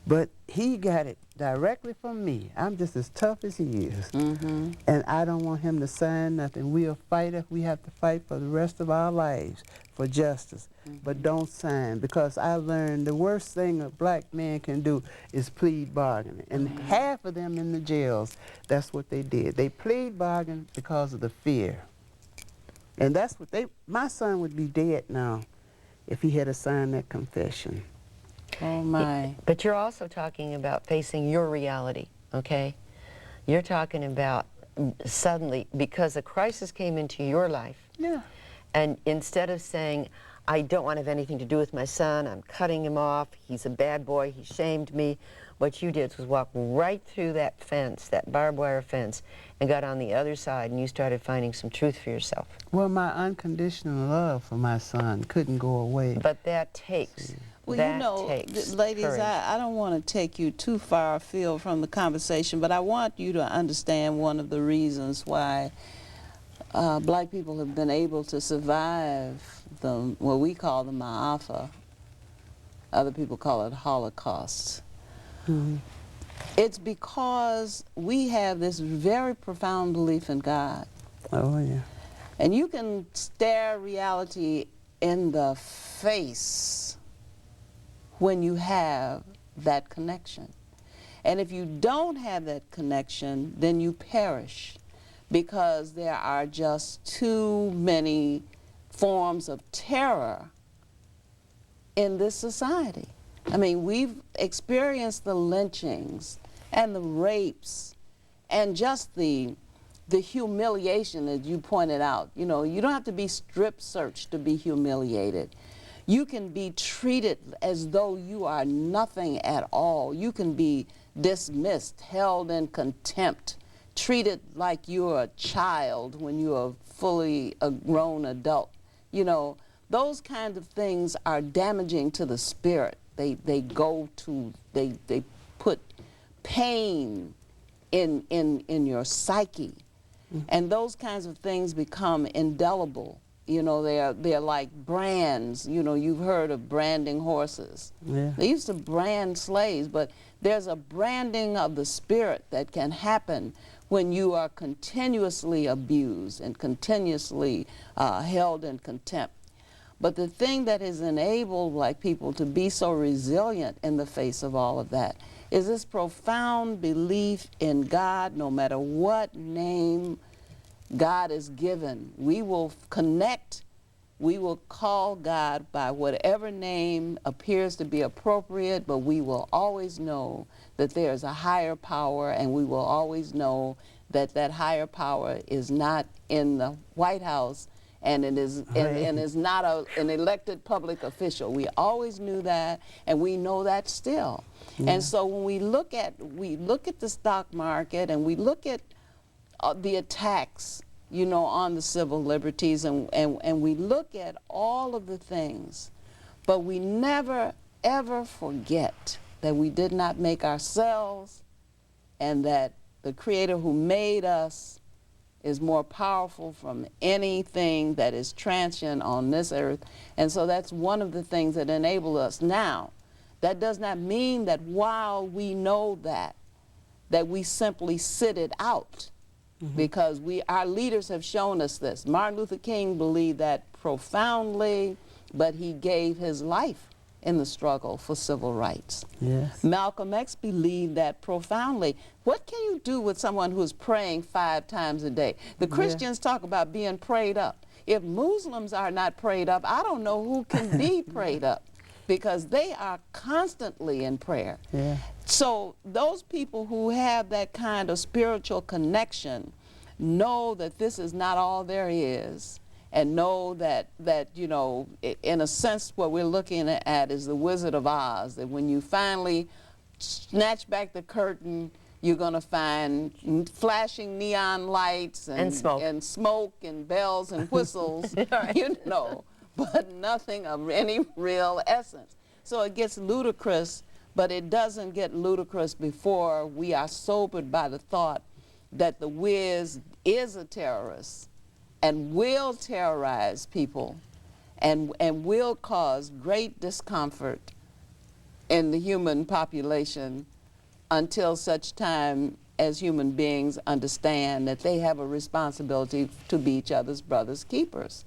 B: But he got it directly from me. I'm just as tough as he is. And I don't want him to sign nothing. We'll fight if we have to fight for the rest of our lives for justice. But don't sign, because I learned the worst thing a black man can do is plead bargain. And half of them in the jails, that's what they did. They plead bargain because of the fear. And that's what my son would be dead now if he had to sign that confession.
A: Oh my.
C: But you're also talking about facing your reality, okay? You're talking about suddenly, because a crisis came into your life, and instead of saying, I don't want to have anything to do with my son, I'm cutting him off, he's a bad boy, he shamed me, what you did was walk right through that fence, that barbed wire fence, and got on the other side, and you started finding some truth for yourself.
B: Well, my unconditional love for my son couldn't go away.
C: But that takes,
A: Well,
C: that
A: you know,
C: takes
A: ladies,
C: courage.
A: I don't want to take you too far afield from the conversation, but I want you to understand one of the reasons why black people have been able to survive what we call the Ma'afa. Other people call it Holocaust. It's because we have this very profound belief in God.
B: Oh, yeah.
A: And you can stare reality in the face when you have that connection. And if you don't have that connection, then you perish, because there are just too many forms of terror in this society. I mean, we've experienced the lynchings and the rapes and just the humiliation that you pointed out. You know, you don't have to be strip searched to be humiliated. You can be treated as though you are nothing at all. You can be dismissed, held in contempt, treated like you're a child when you're fully a grown adult. You know, those kinds of things are damaging to the spirit. They put pain in your psyche. And those kinds of things become indelible. You know, they're like brands. You know, you've heard of branding horses.
B: Yeah.
A: They used to brand slaves, but there's a branding of the spirit that can happen when you are continuously abused and continuously held in contempt. But the thing that has enabled Black people to be so resilient in the face of all of that is this profound belief in God. No matter what name God is given, we will connect, we will call God by whatever name appears to be appropriate, but we will always know that there's a higher power, and we will always know that that higher power is not in the White House, and it is and is not an elected public official. We always knew that, and we know that still. And so when we look at the stock market, and we look at the attacks, you know, on the civil liberties, and we look at all of the things, but we never ever forget that we did not make ourselves, and that the Creator who made us is more powerful from anything that is transient on this earth. And so that's one of the things that enable us. Now, that does not mean that while we know that we simply sit it out, because our leaders have shown us this. Martin Luther King believed that profoundly, but he gave his life in the struggle for civil rights.
B: Yes.
A: Malcolm X believed that profoundly. What can you do with someone who is praying 5 times a day? The Christians talk about being prayed up. If Muslims are not prayed up, I don't know who can be prayed up, because they are constantly in prayer.
B: Yeah.
A: So those people who have that kind of spiritual connection know that this is not all there is, and know that you know, in a sense, what we're looking at is the Wizard of Oz, that when you finally snatch back the curtain, you're going to find flashing neon lights and smoke and bells and whistles, you know, but nothing of any real essence. So it gets ludicrous, but it doesn't get ludicrous before we are sobered by the thought that the Wiz is a terrorist and will terrorize people and will cause great discomfort in the human population until such time as human beings understand that they have a responsibility to be each other's brothers' keepers.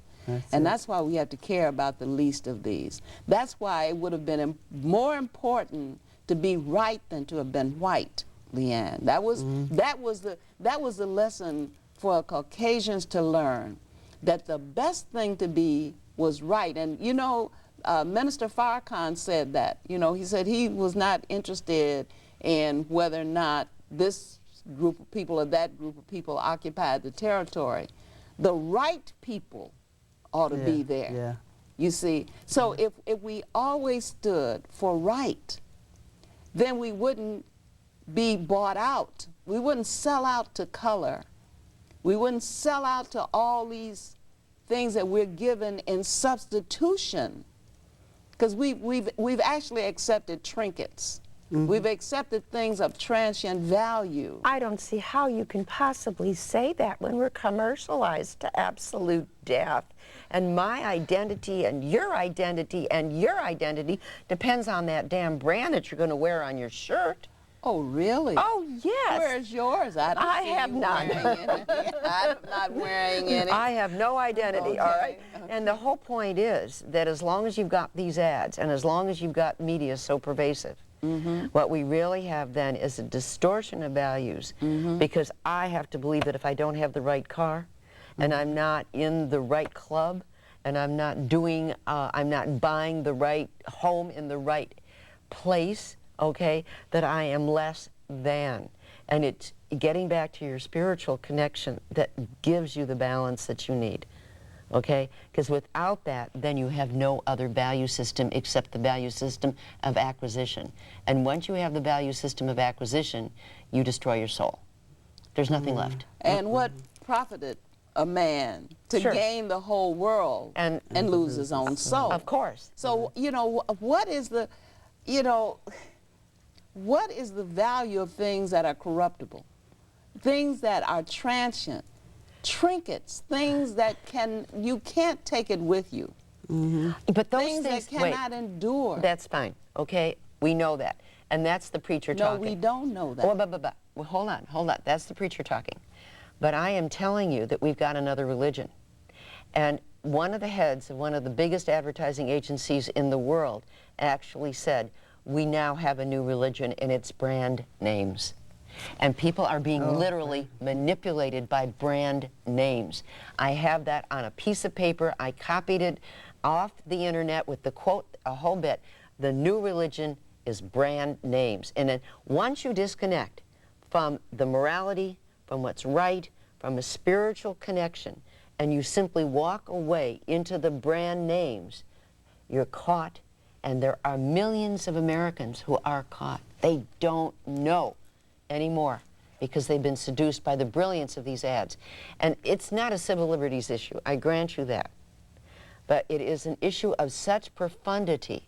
A: That's why we have to care about the least of these. That's why it would have been more important to be right than to have been white, Leanne. That was the lesson for Caucasians to learn, that the best thing to be was right. And you know, Minister Farrakhan said that. You know, he said he was not interested in whether or not this group of people or that group of people occupied the territory. The right people ought to be there.
B: Yeah.
A: You see, so if we always stood for right, then we wouldn't be bought out. We wouldn't sell out to color. We wouldn't sell out to all these things that we're given in substitution, because we've actually accepted trinkets. We've accepted things of transient value.
D: I don't see how you can possibly say that when we're commercialized to absolute death. And my identity and your identity and your identity depends on that damn brand that you're going to wear on your shirt.
A: Oh, really?
D: Oh, yes.
A: Where's yours? I
D: have none.
A: I'm not wearing any.
D: I have no identity,
A: Okay,
D: all right?
A: okay.
C: And the whole point is that as long as you've got these ads, and as long as you've got media so pervasive, what we really have then is a distortion of values, because I have to believe that if I don't have the right car, and I'm not in the right club, and I'm not doing, I'm not buying the right home in the right place, okay, that I am less
D: than. And it's getting back to your spiritual connection that gives you the balance that you need. Okay? Because without that, then you have no other value system except the value system of acquisition. And once you have the value system of acquisition, you destroy your soul. There's nothing left.
A: And what profited a man to
D: Sure.
A: gain the whole world and lose his own soul?
D: Of course.
A: So, you know, what is the, you know, what is the value of things that are corruptible? Things that are transient, trinkets, things that you can't take it with you.
D: But those
A: Things
D: things
A: that cannot endure.
D: That's fine, okay? We know that. And that's the preacher
A: No,
D: talking.
A: we don't know that.
D: Well, hold on. That's the preacher talking. But I am telling you that we've got another religion. And one of the heads of one of the biggest advertising agencies in the world actually said, we now have a new religion and it's brand names. And people are being literally manipulated by brand names. I have that on a piece of paper. I copied it off the internet with the quote, a whole bit. The new religion is brand names. And then once you disconnect from the morality, from what's right, from a spiritual connection, and you simply walk away into the brand names, you're caught. And there are millions of Americans who are caught. They don't know anymore because they've been seduced by the brilliance of these ads. And it's not a civil liberties issue, I grant you that. But it is an issue of such profundity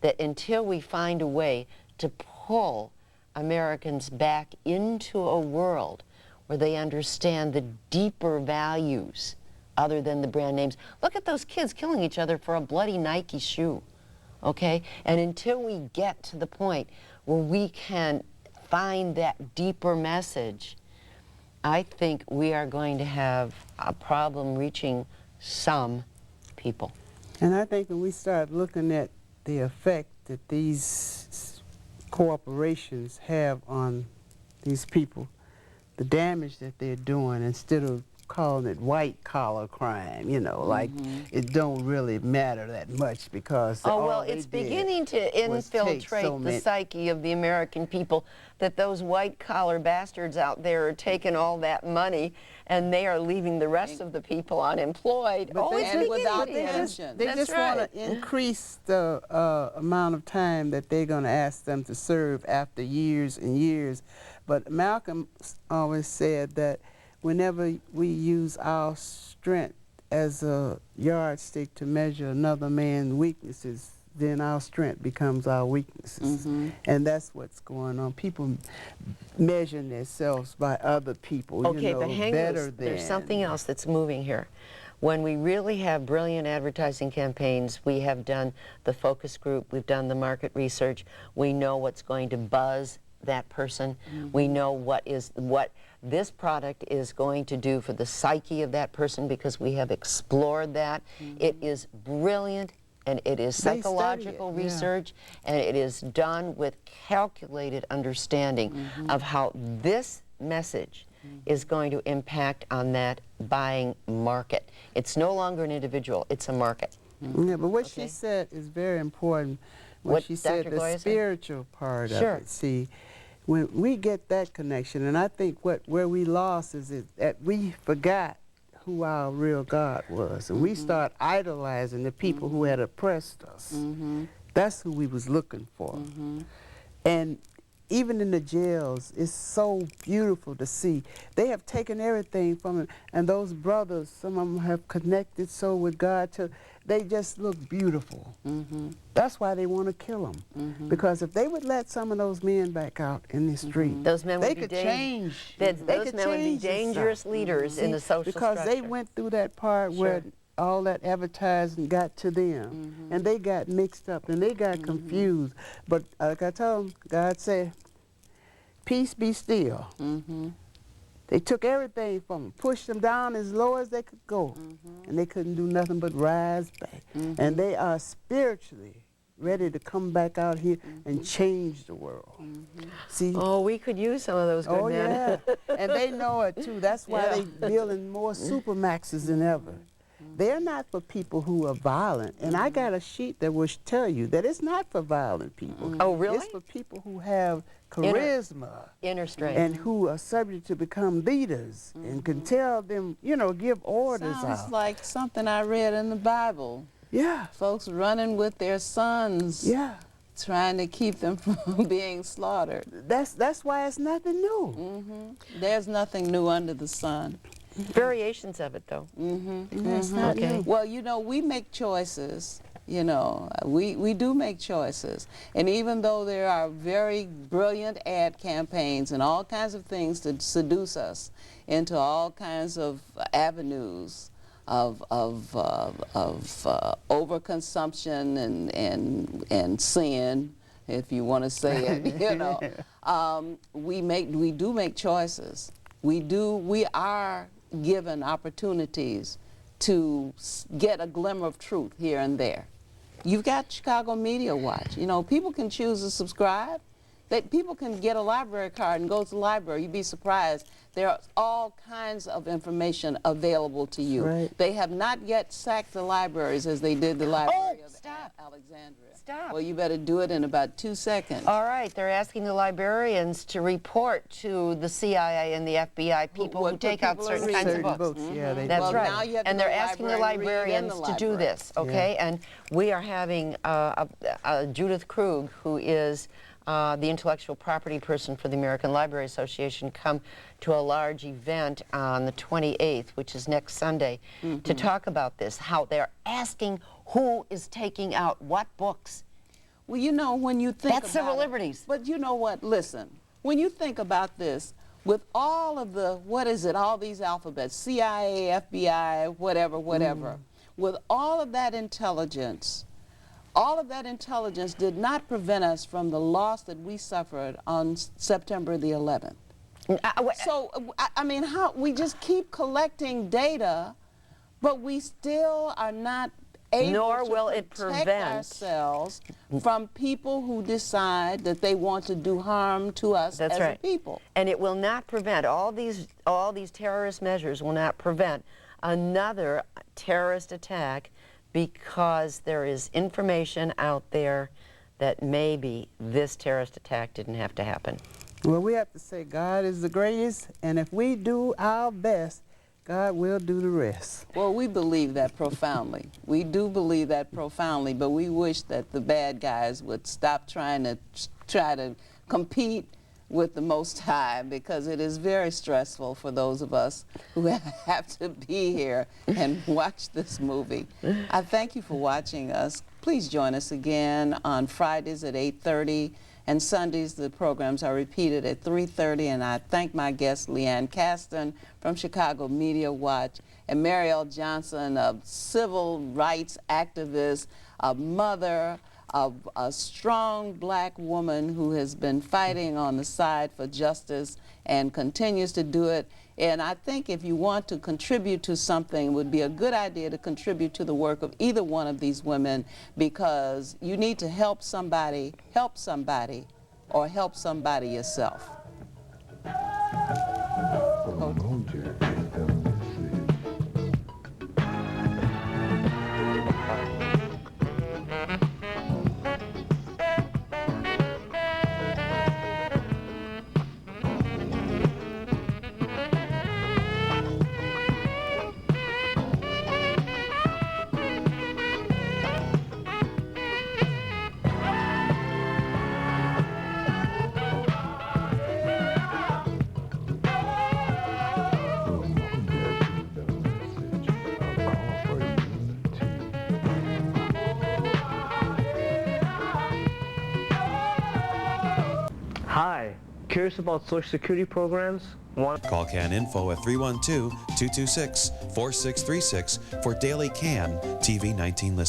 D: that until we find a way to pull Americans back into a world where they understand the deeper values other than the brand names. Look at those kids killing each other for a bloody Nike shoe, okay? And until we get to the point where we can find that deeper message, I think we are going to have a problem reaching some people.
B: And I think when we start looking at the effect that these corporations have on these people, the damage that they're doing, instead of calling it white-collar crime, you know, like it don't really matter that much because
D: It's beginning to infiltrate the psyche of the American people that those white-collar bastards out there are taking all that money and they are leaving the rest of the people unemployed.
B: But
A: it's
B: they,
A: without
B: they
A: pension.
B: just want to increase the amount of time that they're going to ask them to serve after years and years. But Malcolm always said that whenever we use our strength as a yardstick to measure another man's weaknesses, then our strength becomes our weaknesses. And that's what's going on. People measuring themselves by other people,
D: okay,
B: you know,
D: but hang
B: better
D: loose.
B: than.
D: There's something else that's moving here. When we really have brilliant advertising campaigns, we have done the focus group, we've done the market research, we know what's going to buzz that person, we know what this product is going to do for the psyche of that person because we have explored that. It is brilliant and it is psychological research and it is done with calculated understanding of how this message is going to impact on that buying market. It's no longer an individual, it's a market.
B: Yeah, but what she said is very important. When she said
D: Dr.
B: the
D: Gloria said?
B: spiritual part of
D: Sure.
B: it. See, when we get that connection, and I think where we lost is that we forgot who our real God was, and we start idolizing the people who had oppressed us. That's who we was looking for. And even in the jails, it's so beautiful to see. They have taken everything from it, and those brothers, some of them have connected so with God, they just look beautiful. That's why they want to kill them. Because if they would let some of those men back out in the street,
D: Those men
B: they
D: would be
B: could change.
D: those men would be dangerous leaders in the social
B: because
D: structure.
B: they went through that part where all that advertising got to them, and they got mixed up and they got confused. But like I told them, God said, peace be still. They took everything from them, pushed them down as low as they could go, and they couldn't do nothing but rise back. And they are spiritually ready to come back out here and change the world. See?
D: Oh, we could use some of those good men.
B: Yeah, and they know it too. That's why they building more Supermaxes than ever. They're not for people who are violent. And I got a sheet that will tell you that it's not for violent people.
D: Oh, really?
B: It's for people who have charisma.
C: Inner strength.
B: And who are subject to become leaders and can tell them, you know, give orders
A: Sounds
B: out.
A: like something I read in the Bible.
B: Yeah,
A: Folks running with their sons,
B: yeah.
A: trying to keep them from being slaughtered.
B: That's why it's nothing new.
A: There's nothing new under the sun.
D: Variations of it, though.
B: That's not
C: Okay.
B: new.
A: Well, you know, we make choices. You know, we do make choices. And even though there are very brilliant ad campaigns and all kinds of things to seduce us into all kinds of avenues of overconsumption and sin, if you want to say it, you know, we do make choices. We are given opportunities to get a glimmer of truth here and there. You've got Chicago Media Watch. You know, people can choose to subscribe. People can get a library card and go to the library. You'd be surprised. There are all kinds of information available to you.
B: Right.
A: They have not yet sacked the libraries as they did the Library of
D: stop.
A: Alexandria.
D: Stop.
A: Well, you better do it in about 2 seconds.
D: All right, they're asking the librarians to report to the CIA and the FBI people who
A: what
D: take out
A: people are
D: certain kinds of
B: Certain
D: books.
B: Yeah, they
D: That's
A: Well,
D: right.
A: now you have to
D: And
A: go
D: they're
A: to the
D: asking the
A: library and read in
D: librarians
A: the
D: to do
A: library.
D: this, okay? And we are having Judith Krug, who is the intellectual property person for the American Library Association, come to a large event on the 28th, which is next Sunday, to talk about this, how they're asking who is taking out what books.
A: Well, you know, when you think
D: That's civil
A: about it-
D: liberties.
A: But you know what? Listen, when you think about this, with all of the, what is it, all these alphabets, CIA, FBI, whatever, with all of that intelligence did not prevent us from the loss that we suffered on September the 11th. So, I mean, how we just keep collecting data, but we still are not able
D: Nor
A: to
D: will it
A: protect
D: prevent
A: ourselves from people who decide that they want to do harm to us
D: That's
A: as
D: right.
A: a people.
D: And it will not prevent, all these terrorist measures will not prevent another terrorist attack, because there is information out there that maybe this terrorist attack didn't have to happen.
B: Well, we have to say God is the greatest, and if we do our best, God will do the rest.
A: Well, we believe that profoundly. We do believe that profoundly, but we wish that the bad guys would stop trying to compete with the Most High, because it is very stressful for those of us who have to be here and watch this movie. I thank you for watching us. Please join us again on Fridays at 8:30, and Sundays the programs are repeated at 3:30. And I thank my guest, Leanne Caston from Chicago Media Watch, and Marielle Johnson, a civil rights activist, a mother, a strong black woman who has been fighting on the side for justice and continues to do it. And I think if you want to contribute to something, it would be a good idea to contribute to the work of either one of these women, because you need to help somebody, or help somebody yourself.
E: Hi, curious about Social Security programs?
F: Call CAN Info at 312-226-4636 for daily CAN TV 19 listings.